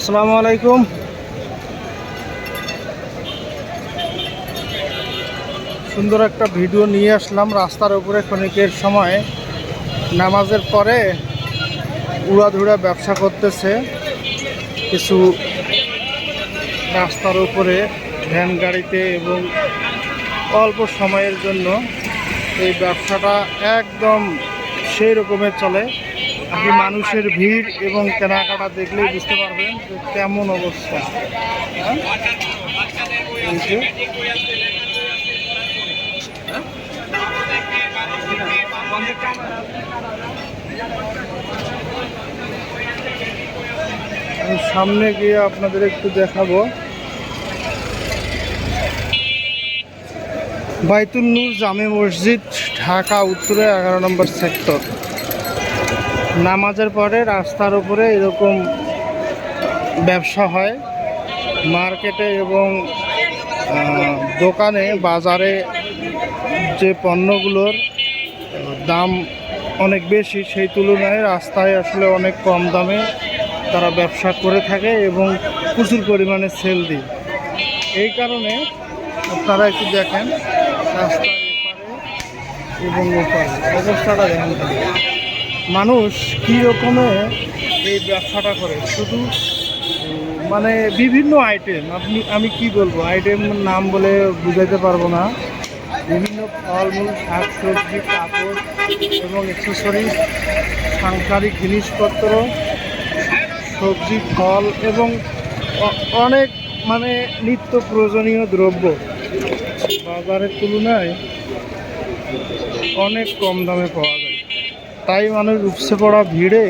আসসালামু আলাইকুম। সুন্দর একটা ভিডিও নিয়ে আসলাম। রাস্তার উপরে ক্ষণিকের সময় নামাজের পরে উড়াধুরা ব্যবসা করতেছে কিছু রাস্তার উপরে ভ্যান গাড়িতে, এবং অল্প সময়ের জন্য এই ব্যবসাটা একদম সেই রকমের চলে। আপনি মানুষের ভিড় এবং কেনাকাটা দেখলেই বুঝতে পারবেন যে কেমন অবস্থা। আমি সামনে গিয়ে আপনাদের একটু দেখাবো। বাইতুল নূর জামে মসজিদ, ঢাকা উত্তরে 11 নম্বর সেক্টর। নামাজের পরে রাস্তার উপরে এরকম ব্যবসা হয়। মার্কেটে এবং দোকানে বাজারে যে পণ্যগুলোর দাম অনেক বেশি, সেই তুলনায় রাস্তায় আসলে অনেক কম দামে তারা ব্যবসা করে থাকে এবং প্রচুর পরিমাণে সেল দিই। এই কারণে আপনারা একটু দেখেন রাস্তার এপারে এবং ওপারে অবস্থাটা দেখেন, মানুষ কী রকমে এই ব্যবসাটা করে। শুধু মানে বিভিন্ন আইটেম, আমি কি বলবো, আইটেম নাম বলে বুঝাইতে পারবো না। বিভিন্ন ফলমূল, শাক সবজি, কাপড় এবং অ্যাক্সেসরিজ, সাংসারিক জিনিসপত্র, সবজি, ফল এবং অনেক মানে নিত্য প্রয়োজনীয় দ্রব্য বাজারের তুলনায় অনেক কম দামে পাওয়া যায়। তাই মানুষ উপচে পড়া ভিড়ে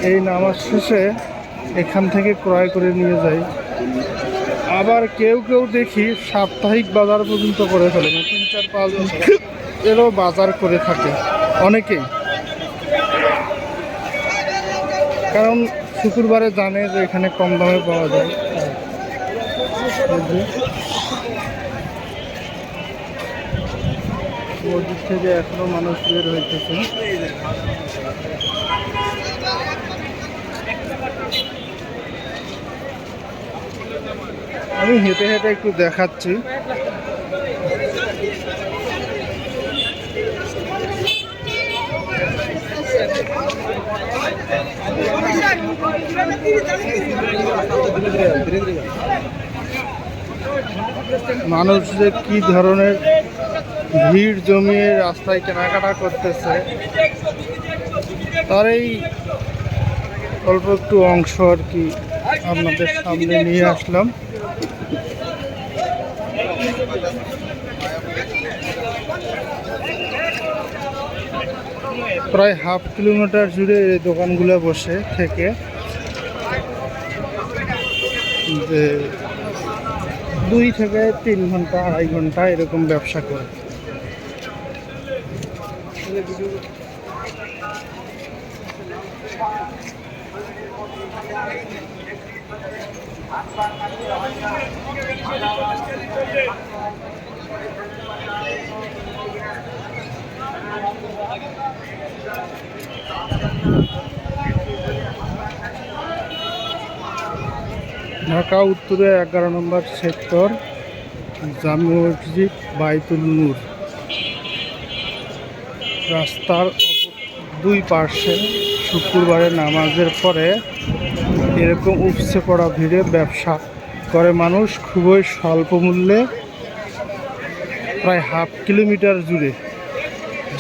এই নামাজ শেষে এখান থেকে ক্রয় করে নিয়ে যায়। আবার কেউ কেউ দেখি সাপ্তাহিক বাজার পর্যন্ত করে ফেলে, 3-4-5 দিন এরও বাজার করে থাকে অনেকেই। কারণ শুক্রবারে জানে যে এখানে কম দামে পাওয়া যায়। মসজিদ থেকে এখনো মানুষ বের হইতেছে। আমি হেঁটে হেঁটে একটু দেখাচ্ছি। মানুষ যে কি ধরনের ভিড় জমিয়ে রাস্তায় কেনাকাটা করতেছে, তার এই অল্প একটু অংশ আর কি আপনাদের সামনে নিয়ে আসলাম। প্রায় হাফ কিলোমিটার জুড়ে এই দোকানগুলো বসে থেকে যে 2 থেকে 3 ঘন্টা 2.5 ঘন্টা এরকম ব্যবসা করে। ঢাকা উত্তরে 11 নম্বর সেক্টর, জামে মসজিদ, বাইতুল নূর। রাস্তার দুই পার্শ্বে শুক্রবারে নামাজের পরে এরকম উপচে পড়া ভিড়ে ব্যবসা করে মানুষ খুবই স্বল্প মূল্যে। প্রায় হাফ কিলোমিটার জুড়ে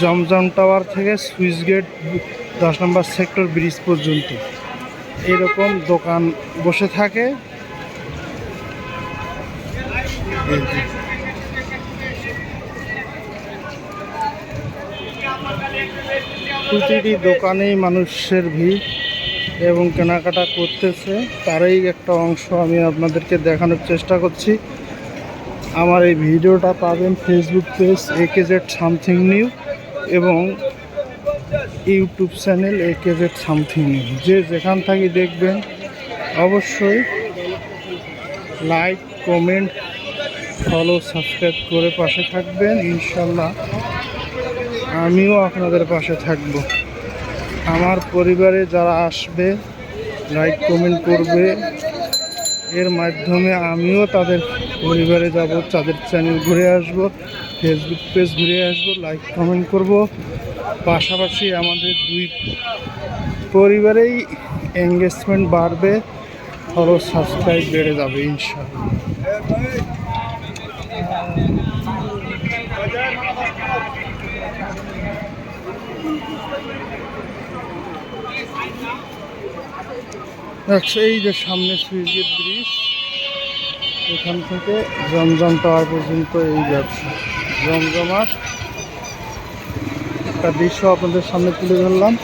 জমজম টাওয়ার থেকে সুইচ গেট 10 নম্বর সেক্টর ব্রিজ পর্যন্ত এরকম দোকান বসে থাকে। প্রতিটি দোকানেই মানুষের ভিড় এবং কেনাকাটা করতেছে, তারই একটা অংশ আমি আপনাদেরকে দেখানোর চেষ্টা করছি। আমার এই ভিডিওটা পাবেন Facebook page AKZ something new এবং YouTube channel AKZ something new. যে যেখান থেকে দেখবেন অবশ্যই লাইক, কমেন্ট, ফলো, সাবস্ক্রাইব করে পাশে থাকবেন। ইনশাল্লাহ আমিও আপনাদের পাশে থাকব। আমার পরিবারে যারা আসবে লাইক কমেন্ট করবে, এর মাধ্যমে আমিও তাদের পরিবারে যাব, তাদের চ্যানেল ঘুরে আসব, ফেসবুক পেজ ঘুরে আসব, লাইক কমেন্ট করব। পাশাপাশি আমাদের দুই পরিবারেই এঙ্গেজমেন্ট বাড়বে, ফলো সাবস্ক্রাইব বেড়ে যাবে ইনশাআল্লাহ। আচ্ছা, এই যে সামনে সুইচ গেট ব্রিজ, এখান থেকে জমজম টাওয়ার পর্যন্ত এই ব্যবসা জমজমার একটা দৃশ্য আপনাদের সামনে তুলে ধরলাম।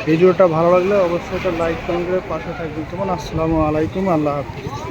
ভিডিওটা ভালো লাগলে অবশ্যই একটা লাইক কমেন্ট করে পাশে থাকবেন। আসসালামু আলাইকুম, আল্লাহ হাফিজ।